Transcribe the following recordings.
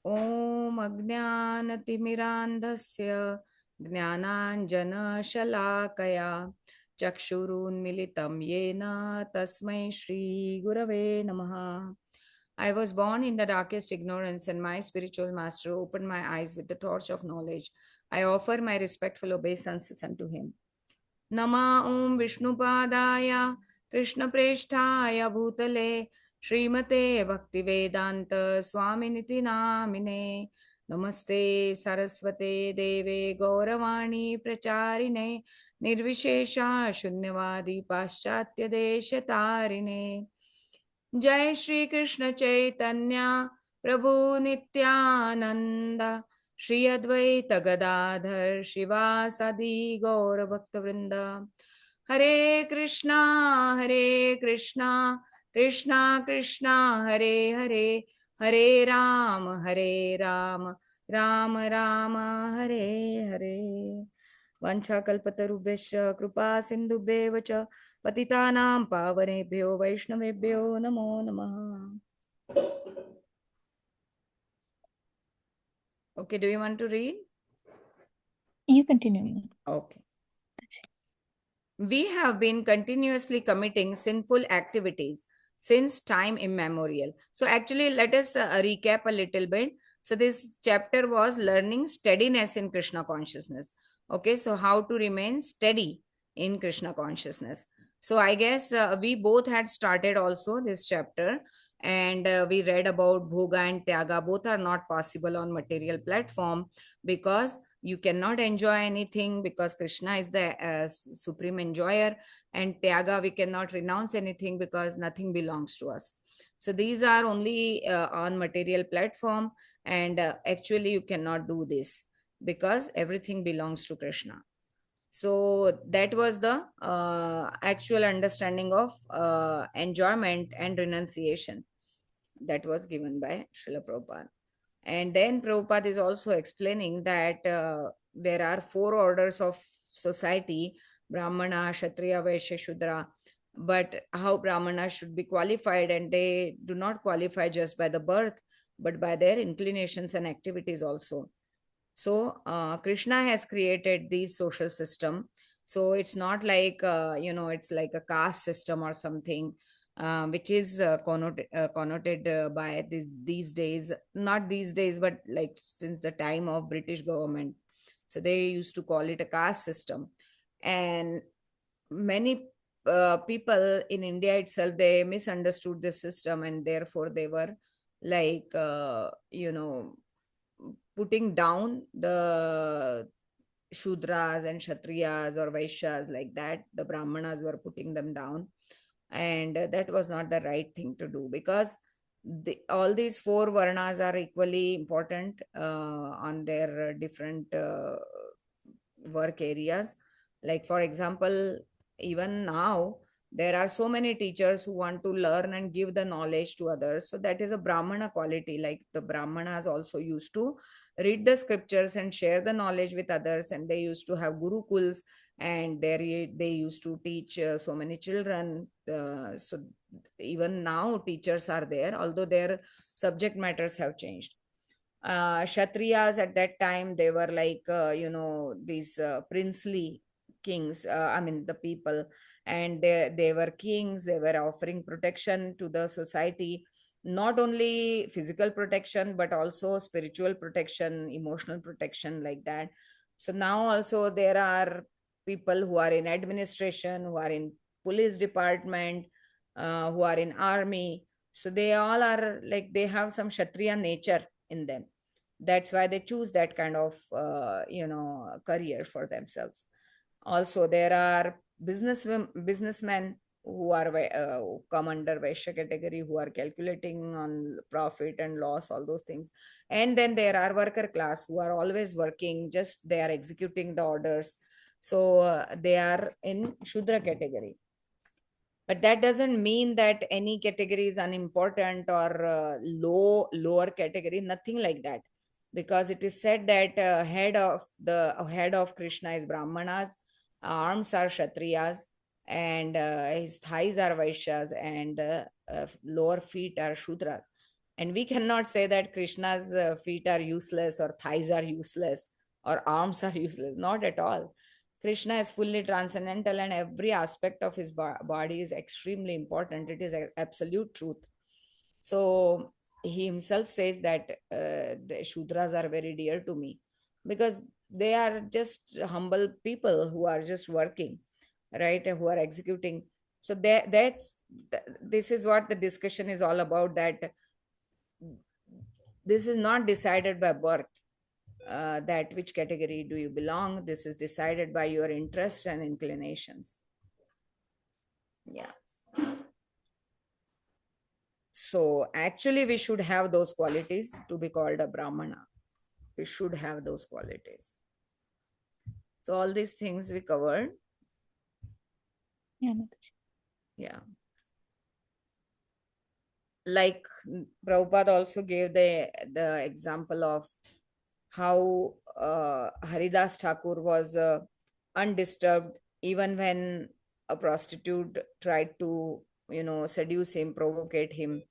ॐ अज्ञानतिमिरान्धस्य ज्ञानाञ्जनशलाकया चक्षुरुन्मिलितं येन तस्मै श्रीगुरवे नमः. I was born in the darkest ignorance, and my spiritual master opened my eyes with the torch of knowledge. I offer my respectful obeisances unto him. Nama Om Vishnupadaya Krishna Presthaya Bhutale Srimate Bhaktivedanta Swaminiti Namine Namaste Saraswate Deve Gauravani Pracharine Nirvishesha Shunyavadi Paschatya Deshatarine Jai Shri Krishna Chaitanya Prabhu Nityananda Shri Advaita Gadadhar Shivasadi Gaura Bhakta Vrinda Hare Krishna Krishna Krishna Hare Hare Hare Ram Ram Rama Hare Hare वाञ्छाकल्पतरुभ्यश्च कृपा सिन्धुभ्येव च पतितानां पावनेभ्यो वैष्णवेभ्यो नमो नमः. Okay, do you want to read? You continue. Okay. We have been continuously committing sinful activities since time immemorial. So actually, let us recap a little bit. So this chapter was learning steadiness in Krishna consciousness. Okay, so how to remain steady in Krishna consciousness. So I guess we both had started also this chapter, and we read about bhoga and tyaga. Both are not possible on material platform because you cannot enjoy anything because Krishna is the supreme enjoyer, and tyaga, we cannot renounce anything because nothing belongs to us. So these are only on material platform, and actually you cannot do this because everything belongs to Krishna. So that was the actual understanding of enjoyment and renunciation that was given by Srila Prabhupada. And then Prabhupada is also explaining that there are four orders of society: Brahmana, Kshatriya, Vaishya, Shudra. But how Brahmanas should be qualified, and they do not qualify just by the birth, but by their inclinations and activities also. So Krishna has created these social system. So it's not like it's like a caste system or something, which is connoted by these days, not these days, but like since the time of British government. So they used to call it a caste system, and many people in India itself, they misunderstood this system, and therefore they were like putting down the Shudras and Kshatriyas or Vaishyas, like that. The Brahmanas were putting them down, and that was not the right thing to do, because all these four varnas are equally important on their different work areas. Like, for example, even now there are so many teachers who want to learn and give the knowledge to others. So that is a Brahmana quality. Like, the Brahmanas also used to read the scriptures and share the knowledge with others, and they used to have gurukuls, and there they used to teach so many children. So even now teachers are there, although their subject matters have changed. Kshatriyas at that time, they were like these princely kings, I mean the people, and they were kings. They were offering protection to the society, not only physical protection but also spiritual protection, emotional protection, like that. So now also there are people who are in administration, who are in police department, who are in army. So they all are like, they have some Kshatriya nature in them. That's why they choose that kind of career for themselves. Also there are businessmen who are who come under Vaishya category, who are calculating on profit and loss, all those things. And then there are worker class who are always working, just they are executing the orders. So they are in Shudra category. But that doesn't mean that any category is unimportant or lower category, nothing like that. Because it is said that head of Krishna is Brahmanas, arms are Kshatriyas, and his thighs are Vaishyas, and lower feet are Shudras. And we cannot say that Krishna's feet are useless or thighs are useless or arms are useless. Not at all. Krishna is fully transcendental and every aspect of his body is extremely important. It is absolute truth. So he himself says that the Shudras are very dear to me because they are just humble people who are just working, right? Who are executing. So this is what the discussion is all about, that this is not decided by birth, that which category do you belong. This is decided by your interests and inclinations. Yeah. So actually we should have those qualities to be called a Brahmana. We should have those qualities. So all these things we covered. Yeah, Mataji. Yeah. Like Prabhupada also gave the example of how Haridas Thakur was undisturbed even when a prostitute tried to, seduce him, provocate him.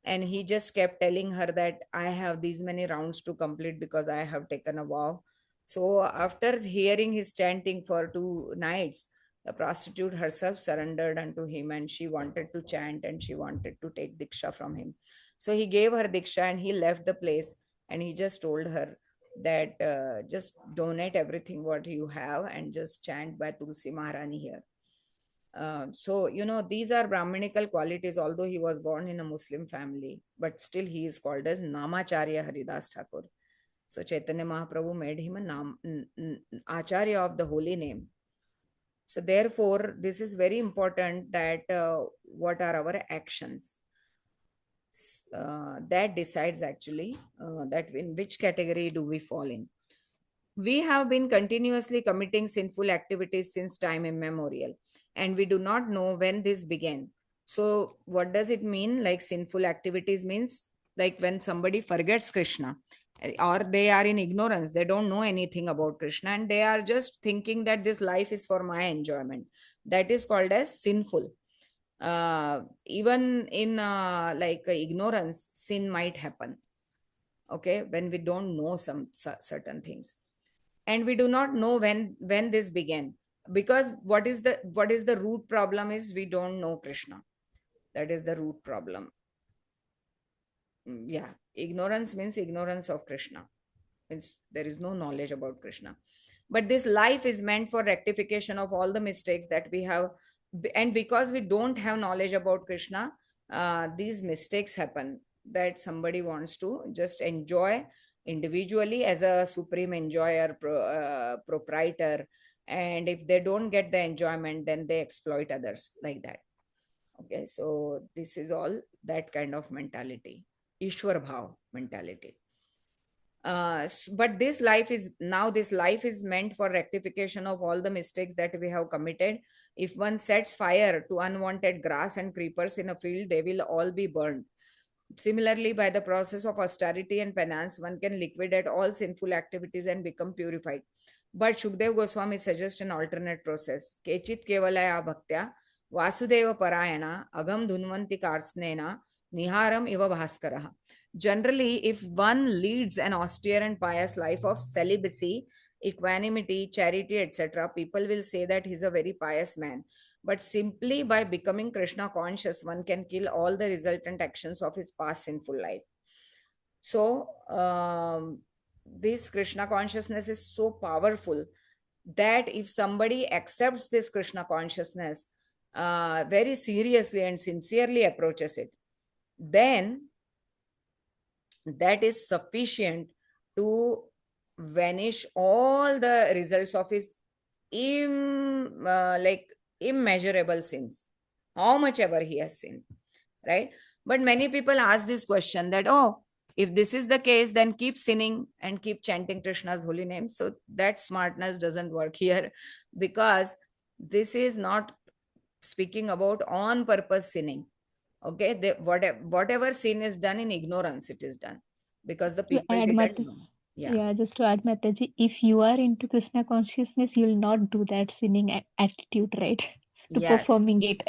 And he just kept telling her that I have these many rounds to complete because I have taken a vow. So after hearing his chanting for 2 nights, the prostitute herself surrendered unto him and she wanted to chant and she wanted to take Diksha from him. So he gave her Diksha and he left the place, and he just told her that just donate everything what you have and just chant by Tulsi Maharani here. So, these are Brahminical qualities, although he was born in a Muslim family, but still he is called as Namacharya Haridas Thakur. So, Chaitanya Mahaprabhu made him a Acharya of the holy name. So, therefore, this is very important that what are our actions. That decides actually that in which category do we fall in. We have been continuously committing sinful activities since time immemorial, and we do not know when this began. So, what does it mean? Like, sinful activities means like when somebody forgets Krishna, or they are in ignorance, they don't know anything about Krishna, and they are just thinking that this life is for my enjoyment. That is called as sinful. Even in ignorance, sin might happen. Okay, when we don't know some certain things, and we do not know when this began, because what is the root problem is we don't know Krishna. That is the root problem. Yeah, ignorance means ignorance of Krishna, means there is no knowledge about Krishna. But this life is meant for rectification of all the mistakes that we have, and because we don't have knowledge about Krishna, these mistakes happen, that somebody wants to just enjoy individually as a supreme enjoyer, proprietor, and if they don't get the enjoyment, then they exploit others like that. Okay, so this is all that kind of mentality, Ishwar Bhav mentality. But this life is meant for rectification of all the mistakes that we have committed. If one sets fire to unwanted grass and creepers in a field, they will all be burned. Similarly, by the process of austerity and penance, one can liquidate all sinful activities and become purified. But Shukdev Goswami suggests an alternate process. Kechit kevalaya bhaktya vasudeva parayana agam dhunvanti karsnena niharam iva bhaskaraha. Generally, if one leads an austere and pious life of celibacy, equanimity, charity, etc., people will say that he's a very pious man. But simply by becoming Krishna conscious, one can kill all the resultant actions of his past sinful life. So, this Krishna consciousness is so powerful that if somebody accepts this Krishna consciousness, very seriously and sincerely approaches it, then that is sufficient to vanish all the results of his immeasurable sins, how much ever he has sinned, right? But many people ask this question that, oh, if this is the case, then keep sinning and keep chanting Krishna's holy name. So that smartness doesn't work here, because this is not speaking about on purpose sinning. Okay, whatever sin is done in ignorance, it is done because the To people add, didn't Mataji, know. Yeah. just to add, Mataji, if you are into Krishna consciousness, you will not do that sinning attitude, right? to Yes. performing it.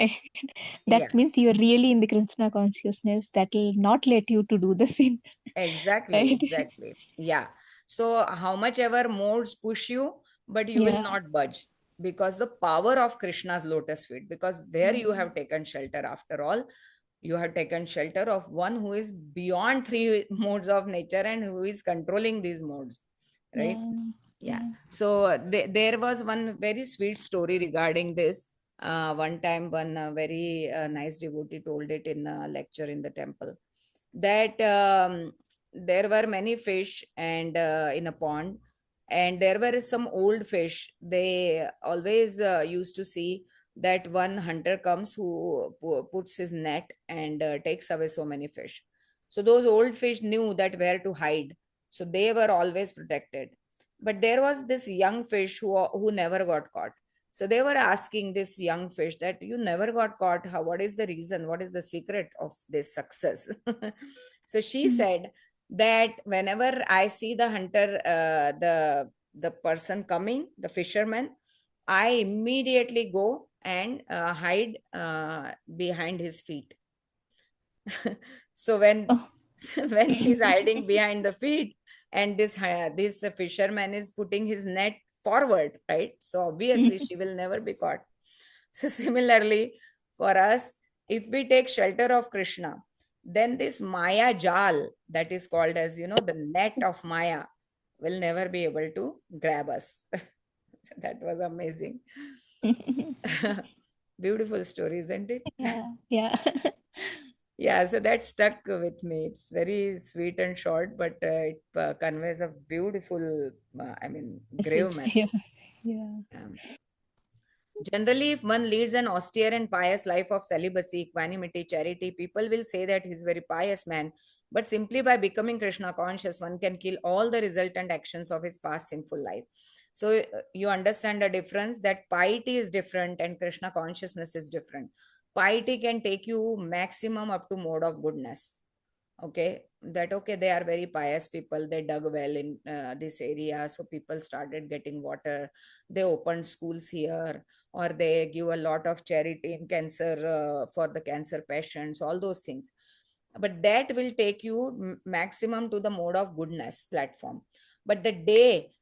That Yes. means you're really in the Krishna consciousness that will not let you to do the sin. Exactly, Right? exactly. Yeah. So how much ever modes push you, but you will Yeah. not budge because the power of Krishna's lotus feet, because there you have taken shelter after all. You have taken shelter of one who is beyond three modes of nature and who is controlling these modes, right? Yeah. Yeah. Yeah. So there was one very sweet story regarding this. One time, one very nice devotee told it in a lecture in the temple that there were many fish and in a pond, and there were some old fish. They always used to see that one hunter comes who puts his net and takes away so many fish. So those old fish knew that where to hide, so they were always protected. But there was this young fish who never got caught. So they were asking this young fish that you never got caught. How, what is the reason? What is the secret of this success? So she Mm. said that whenever I see the hunter, the person coming, the fisherman, I immediately go and hide behind his feet. So when Oh. when she's hiding behind the feet, and this fisherman is putting his net forward, right? So obviously she will never be caught. So similarly, for us, if we take shelter of Krishna, then this Maya Jal, that is called as, the net of Maya, will never be able to grab us. So that was amazing. Beautiful story, isn't it? Yeah. Yeah. Yeah, so that stuck with me. It's very sweet and short, but it conveys a beautiful, grave Message. Yeah. message. Yeah. Um, Generally, if one leads an austere and pious life of celibacy, equanimity, charity, people will say that he's a very pious man. But simply by becoming Krishna conscious, one can kill all the resultant actions of his past sinful life. So you understand the difference, that piety is different and Krishna consciousness is different. Piety can take you maximum up to mode of goodness. Okay, that okay, they are very pious people, they dug well in this area, so people started getting water, they opened schools here, or they give a lot of charity in cancer, for the cancer patients, all those things. But that will take you maximum to the mode of goodness platform. But the day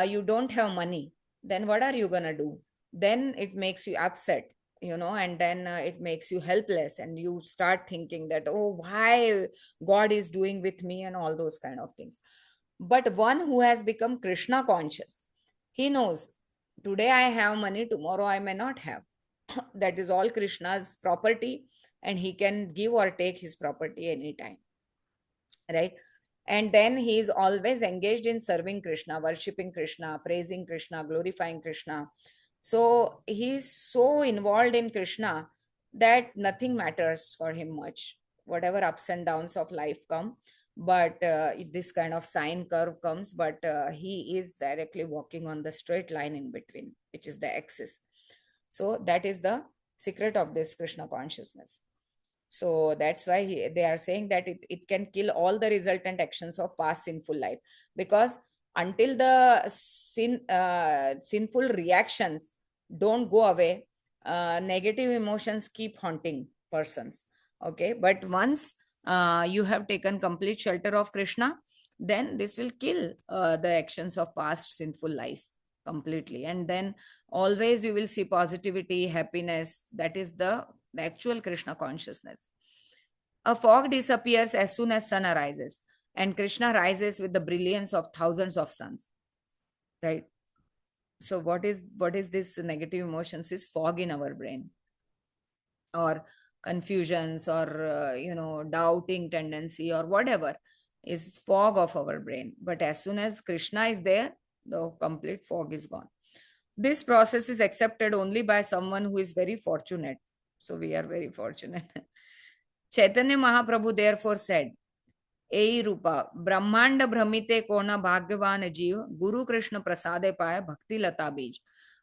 you don't have money, then what are you gonna do? Then it makes you upset, and then it makes you helpless, and you start thinking that, oh, why God is doing with me, and all those kind of things. But one who has become Krishna conscious, he knows today I have money, tomorrow I may not have. That is all Krishna's property, and he can give or take his property anytime, right? And then he is always engaged in serving Krishna, worshipping Krishna, praising Krishna, glorifying Krishna. So he is so involved in Krishna that nothing matters for him much, whatever ups and downs of life come. But this kind of sine curve comes, but he is directly walking on the straight line in between, which is the axis. So that is the secret of this Krishna consciousness. So that's why they are saying that it can kill all the resultant actions of past sinful life, because until the sinful reactions don't go away, negative emotions keep haunting persons. Okay, but once you have taken complete shelter of Krishna, then this will kill the actions of past sinful life completely, and then always you will see positivity, happiness. That is the actual Krishna consciousness. A fog disappears as soon as sun arises, and Krishna rises with the brilliance of thousands of suns. Right. So what is this negative emotions? Is fog in our brain, or confusions, or doubting tendency, or whatever, is fog of our brain. But as soon as Krishna is there, the complete fog is gone. This process is accepted only by someone who is very fortunate. So we are very fortunate. Chaitanya Mahaprabhu therefore said, Ei Rupa, Brahmanda Brahmite Kona Bhagyavan Jeev, Guru Krishna Prasade Paya Bhakti Lata Bij.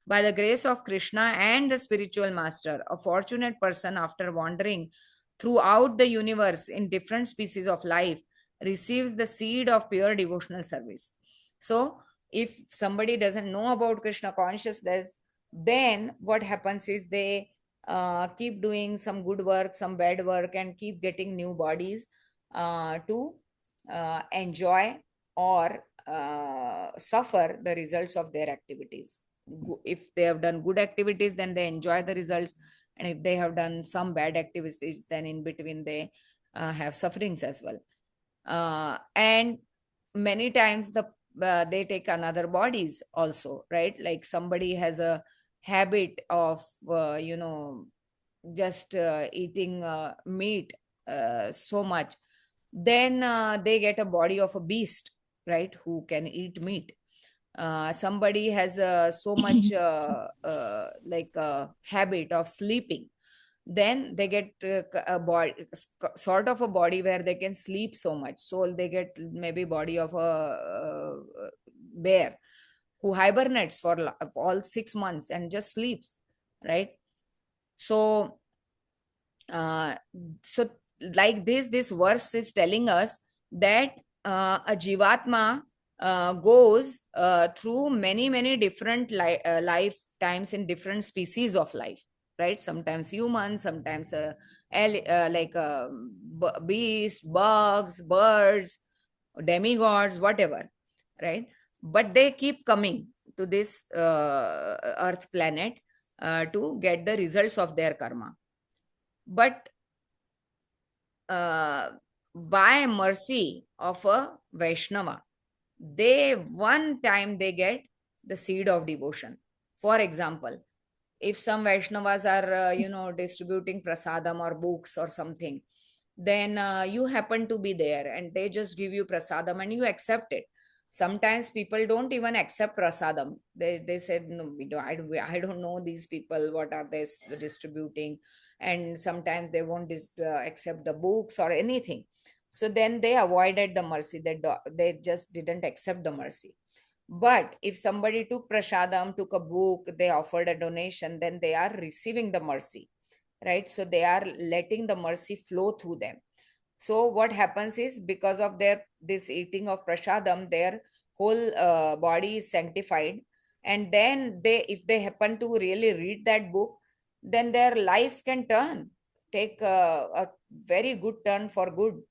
By the grace of Krishna and the spiritual master, a fortunate person, after wandering throughout the universe in different species of life, receives the seed of pure devotional service. So, if somebody doesn't know about Krishna consciousness, then what happens is they keep doing some good work, some bad work, and keep getting new bodies to enjoy or suffer the results of their activities. If they have done good activities, then they enjoy the results, and if they have done some bad activities, then in between they have sufferings as well. And many times they take another bodies also, right? Like somebody has a habit of just eating meat so much, then they get a body of a beast, right, who can eat meat. Somebody has so much like a habit of sleeping, then they get a body, sort of a body where they can sleep so much, so they get maybe body of a bear who hibernates for all 6 months and just sleeps, right? So uh, so like this verse is telling us that a jivatma goes through many different lifetimes in different species of life, right? Sometimes human, sometimes like beast, bugs, birds, demigods, whatever, right? But they keep coming to this earth planet to get the results of their karma. But uh, by mercy of a Vaishnava, they one time they get the seed of devotion. For example, if some Vaishnavas are, distributing prasadam or books or something, then you happen to be there and they just give you prasadam and you accept it. Sometimes people don't even accept prasadam. They said, no, I don't know these people, what are they distributing? And sometimes they won't accept the books or anything. So then they avoided the mercy, they just didn't accept the mercy. But if somebody took prasadam, took a book, they offered a donation, then they are receiving the mercy, right? So they are letting the mercy flow through them. So what happens is, because of their this eating of prasadam, their whole body is sanctified, and then they, if they happen to really read that book, then their life can take a very good turn for good.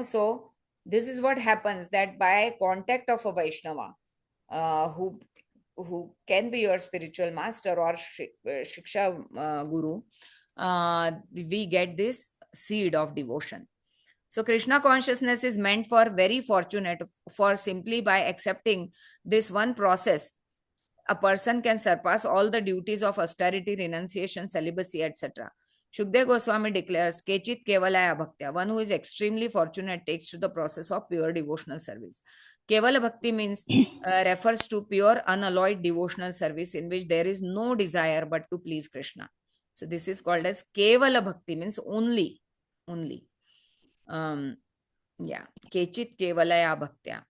So this is what happens, that by contact of a Vaishnava, who can be your spiritual master or shiksha guru, we get this seed of devotion. So Krishna consciousness is meant for very fortunate, for simply by accepting this one process, a person can surpass all the duties of austerity, renunciation, celibacy, etc. Shukdev Goswami declares, Kechit Kevalaya Bhaktya, one who is extremely fortunate takes to the process of pure devotional service. Kevala Bhakti means, refers to pure unalloyed devotional service in which there is no desire but to please Krishna. So this is called as Kevala Bhakti, means only. Um, yeah, Kechit Kevalaya Bhaktya.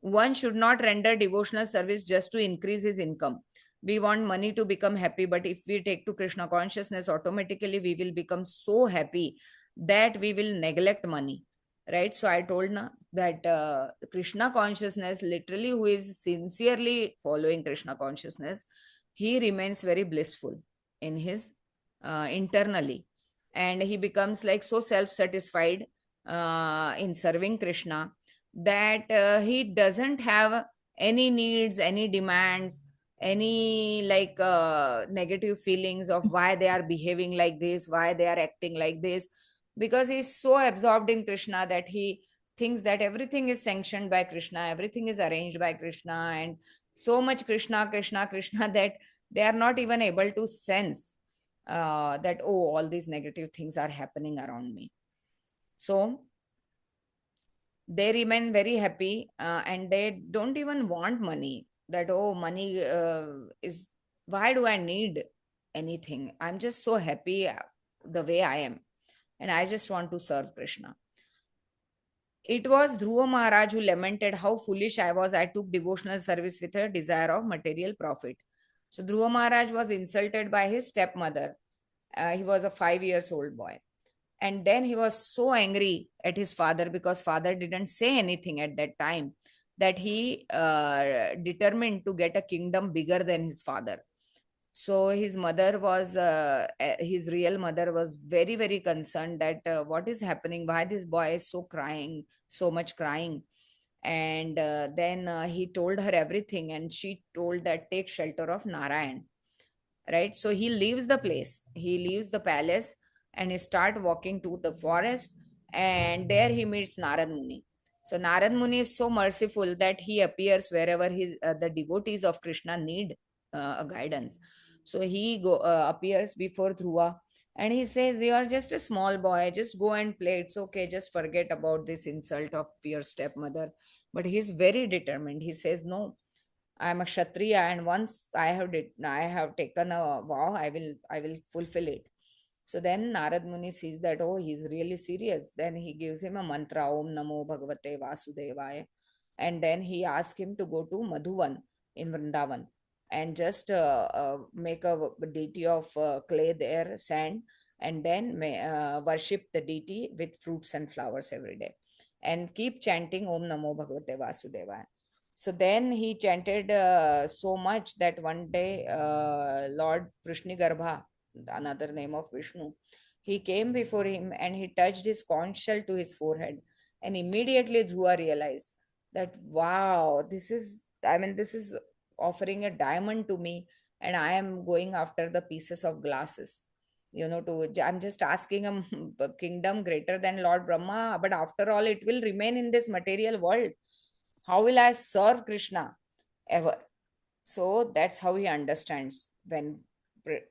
One should not render devotional service just to increase his income. We want money to become happy, but if we take to Krishna consciousness, automatically we will become so happy that we will neglect money. Right? So I told na that Krishna consciousness, literally, who is sincerely following Krishna consciousness, he remains very blissful in his internally, and he becomes like so self-satisfied in serving Krishna, that he doesn't have any needs, any demands, any like negative feelings of why they are behaving like this, why they are acting like this, because he's so absorbed in Krishna that he thinks that everything is sanctioned by Krishna, everything is arranged by Krishna, and so much Krishna, Krishna, Krishna that they are not even able to sense that, oh, all these negative things are happening around me. So they remain very happy, and they don't even want money, that, oh, money is, why do I need anything? I'm just so happy the way I am, and I just want to serve Krishna. It was Dhruva Maharaj who lamented how foolish I was. I took devotional service with a desire of material profit. So Dhruva Maharaj was insulted by his stepmother. He was a 5 years old boy, and then he was so angry at his father, because father didn't say anything at that time, that he determined to get a kingdom bigger than his father. So his mother was, his real mother was very, very concerned that what is happening, why this boy is so crying, so much crying. And then he told her everything, and she told that take shelter of Narayan, right? So he leaves the place, he leaves the palace, and he start walking to the forest, and there he meets Narad Muni. So Narad Muni is so merciful that he appears wherever his the devotees of Krishna need a guidance. So he appears before Dhruva, and he says, you are just a small boy, just go and play, it's okay, just forget about this insult of your stepmother. But he's very determined. He says, no, I am a Kshatriya, and once I have taken a vow, I will fulfill it. So then Narad Muni sees that, oh, he's really serious. Then he gives him a mantra, Om Namo Bhagavate Vasudevaya. And then he asks him to go to Madhuvan in Vrindavan and just make a deity of clay there, sand, and then worship the deity with fruits and flowers every day. And keep chanting Om Namo Bhagavate Vasudevaya. So then he chanted so much that one day Lord Prishnigarbha, another name of Vishnu, he came before him and he touched his conch shell to his forehead. And immediately Dhruva realized that, wow, this is offering a diamond to me, and I am going after the pieces of glasses. I'm just asking a kingdom greater than Lord Brahma, but after all, it will remain in this material world. How will I serve Krishna ever? So that's how he understands when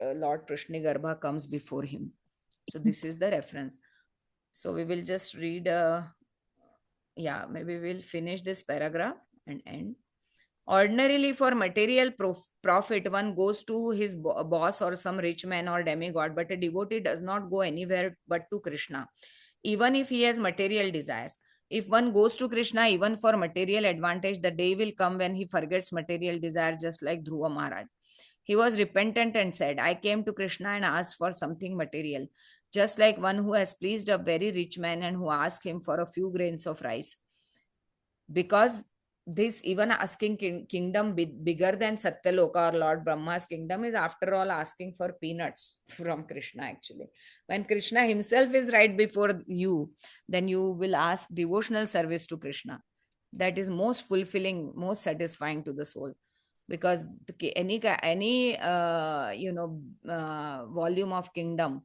Lord Prishnigarbha comes before him. So this is the reference. So we will just read, yeah, maybe we'll finish this paragraph and end. Ordinarily, for material profit, one goes to his boss or some rich man or demigod, but a devotee does not go anywhere but to Krishna, even if he has material desires. If one goes to Krishna even for material advantage, the day will come when he forgets material desire, just like Dhruva Maharaj. He was repentant and said, I came to Krishna and asked for something material, just like one who has pleased a very rich man and who asked him for a few grains of rice. Because this, even asking kingdom bigger than Satyaloka or Lord Brahma's kingdom, is after all asking for peanuts from Krishna actually. When Krishna himself is right before you, then you will ask devotional service to Krishna. That is most fulfilling, most satisfying to the soul, because any volume of kingdom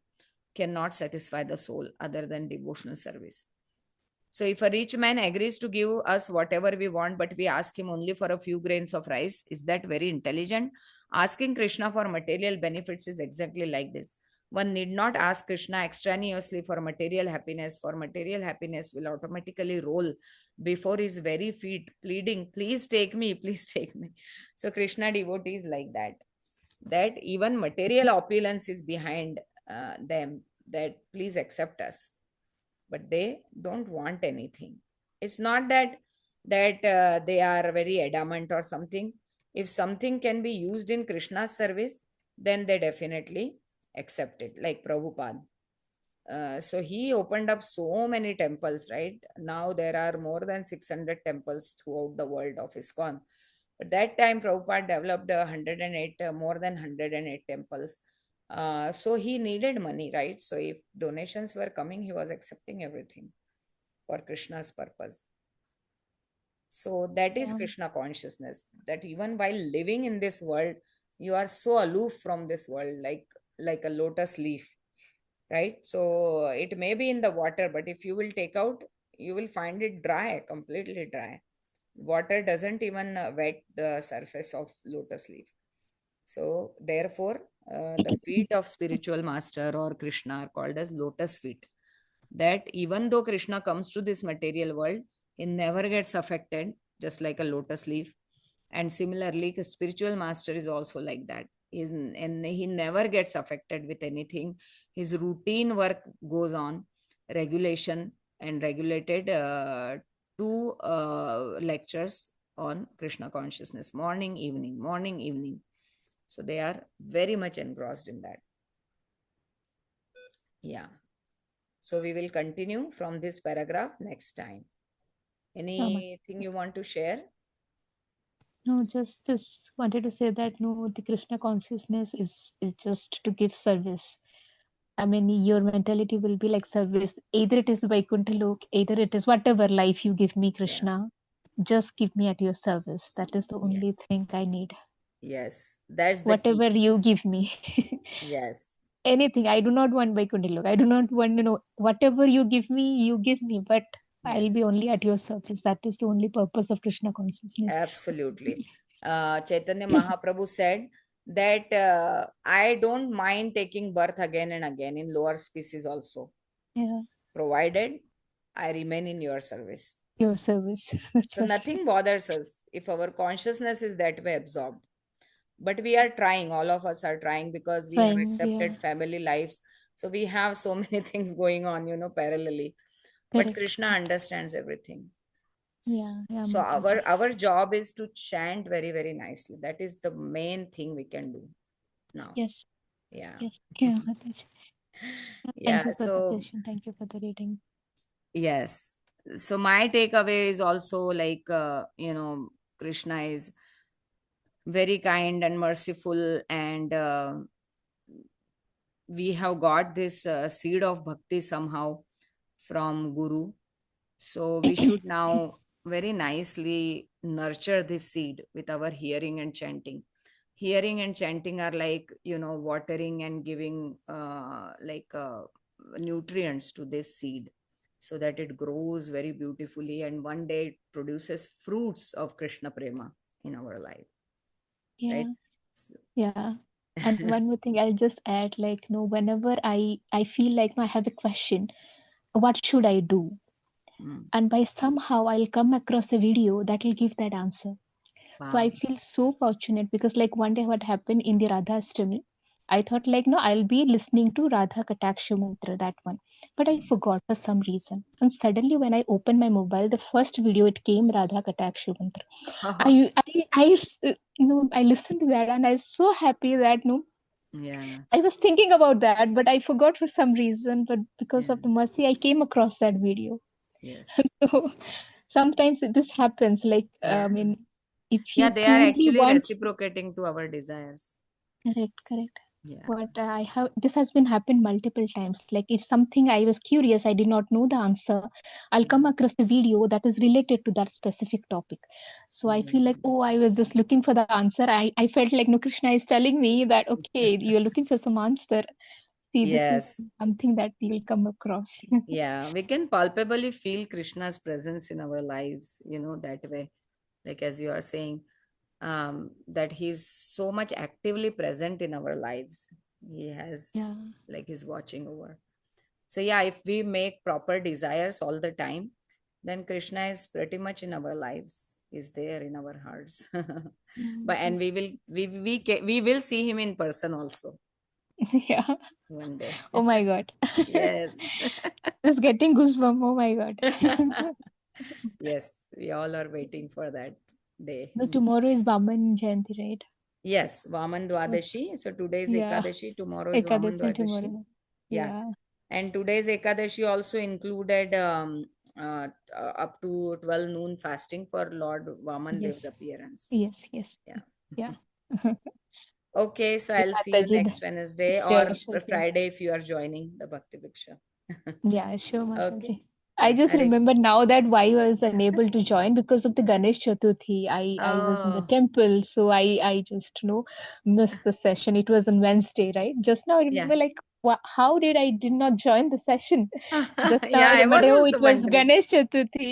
cannot satisfy the soul other than devotional service. So if a rich man agrees to give us whatever we want, but we ask him only for a few grains of rice, is that very intelligent? Asking Krishna for material benefits is exactly like this. One need not ask Krishna extraneously for material happiness, for material happiness will automatically roll before his very feet, pleading, please take me, please take me. So Krishna devotees like that even material opulence is behind them, that please accept us, but they don't want anything. It's not that they are very adamant or something. If something can be used in Krishna's service, then they definitely accept it, like Prabhupada. So he opened up so many temples, right? Now there are more than 600 temples throughout the world of ISKCON. But that time, Prabhupada developed 108, more than 108 temples. So he needed money, right? So if donations were coming, he was accepting everything for Krishna's purpose. So that is Yeah. Krishna consciousness, that even while living in this world, you are so aloof from this world, like a lotus leaf, right? So it may be in the water, but if you will take out, you will find it dry, completely dry. Water doesn't even wet the surface of lotus leaf. So therefore, the feet of spiritual master or Krishna are called as lotus feet. That even though Krishna comes to this material world, he never gets affected, just like a lotus leaf. And similarly, the spiritual master is also like that. And he never gets affected with anything. His routine work goes on, regulation and regulated, two lectures on Krishna consciousness, morning, evening, morning, evening. So they are very much engrossed in that. Yeah. So we will continue from this paragraph next time. Okay. Anything you want to share? No, just wanted to say that no, the Krishna consciousness is just to give service. I mean, your mentality will be like service. Either it is Vaikuntha Lok, either it is whatever life you give me, Yeah. Krishna. Just give me at your service. That is the Yeah. only thing I need. Yes. That's the key. Whatever you give me. Yes. Anything. I do not want Vaikuntha Lok. I do not want, whatever you give me, but I'll be Yes. only at your service. That is the only purpose of Krishna consciousness. Absolutely. Chaitanya Mahaprabhu said that I don't mind taking birth again and again in lower species also, Yeah, provided I remain in your service. your service. That's So right. nothing bothers us if our consciousness is that way absorbed. But we are trying, all of us are trying because we have Fine. Yeah, accepted family lives. So we have so many things going on, parallelly. But correct. Krishna understands everything. Yeah, yeah, So Mataji. our job is to chant very, very nicely. That is the main thing we can do now. Yes, Yeah. yes. Yeah, Mataji. Thank Yeah. you for the So session. Thank you for the reading. yes. So my takeaway is also like Krishna is very kind and merciful, and we have got this seed of bhakti somehow from Guru. So we should now very nicely nurture this seed with our hearing and chanting. Hearing and chanting are like, watering and giving nutrients to this seed so that it grows very beautifully and one day it produces fruits of Krishna Prema in our life, right? Yeah, So, yeah. And one more thing, I'll just add, like, whenever I feel like I have a question, what should I do? mm, And by somehow I'll come across a video that will give that answer. So I wow. feel so fortunate because like one day what happened in the Radha Ashtami, I thought like no, I'll be listening to Radha Kataksha mantra, that one. But I forgot for some reason. And suddenly when I opened my mobile, the first video it came Radha Kataksha mantra. I listened to that and I was so happy that no, Yeah, I was thinking about that, but I forgot for some reason. But because yeah, of the mercy, I came across that video. yes, So sometimes this happens. Like I yeah. mean, if Yeah, you they are truly actually want, reciprocating to our desires. correct, correct. Yeah. But I have this has been happened multiple times. Like if something I was curious, I did not know the answer, I'll come Mm. across a video that is related to that specific topic. So I feel like, Amazing. oh, I was just looking for the answer. I felt like no, Krishna is telling me that okay, you're looking for some answer. See, this is Yes. something that you'll come across. Yeah, we can palpably feel Krishna's presence in our lives, that way. Like as you are saying, that he's so much actively present in our lives. He has Yeah, like he's watching over. So yeah, if we make proper desires all the time, then Krishna is pretty much in our lives, is there in our hearts. yeah, But and we will see him in person also yeah. one day. Oh my God. Yes. Just getting goosebumps. Oh my God. Yes, we all are waiting for that day. No, tomorrow is Vaman Jayanti, right? Yes, Vaman Yes. Dwadashi. So today is Yeah. Ekadashi, tomorrow is Vaman Ekadasi Dwadashi. tomorrow. Yeah. Yeah. And today's Ekadashi also included up to 12 noon fasting for Lord Vaman Yes. Dev's appearance. Yes. Yes. Yeah. Yeah. Okay, so Okay, I'll see you Mataji. next Wednesday Sure, or sure, sure. Friday if you are joining the Bhakti Vriksha. Yeah, sure, Okay. Mataji. I Yeah. just Hare. remembered now that why I was unable to join because of the Ganesh Chaturthi. I was in the Oh, temple, so I just missed the session. It was on Wednesday, right? Just now I yeah. remember like how did not join the session? Just now Yeah, I I was remember, oh, it also was wondering. Ganesh Chaturthi.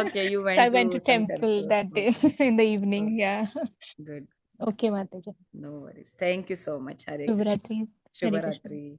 Okay, you So I went went to to some temple temple. that day Okay. in the Oh, evening. Yeah. good. Okay, That's Mataji. no worries. Thank you so much. Hare Krishna. Shubhratri. Hare Krishna. Shubharatri.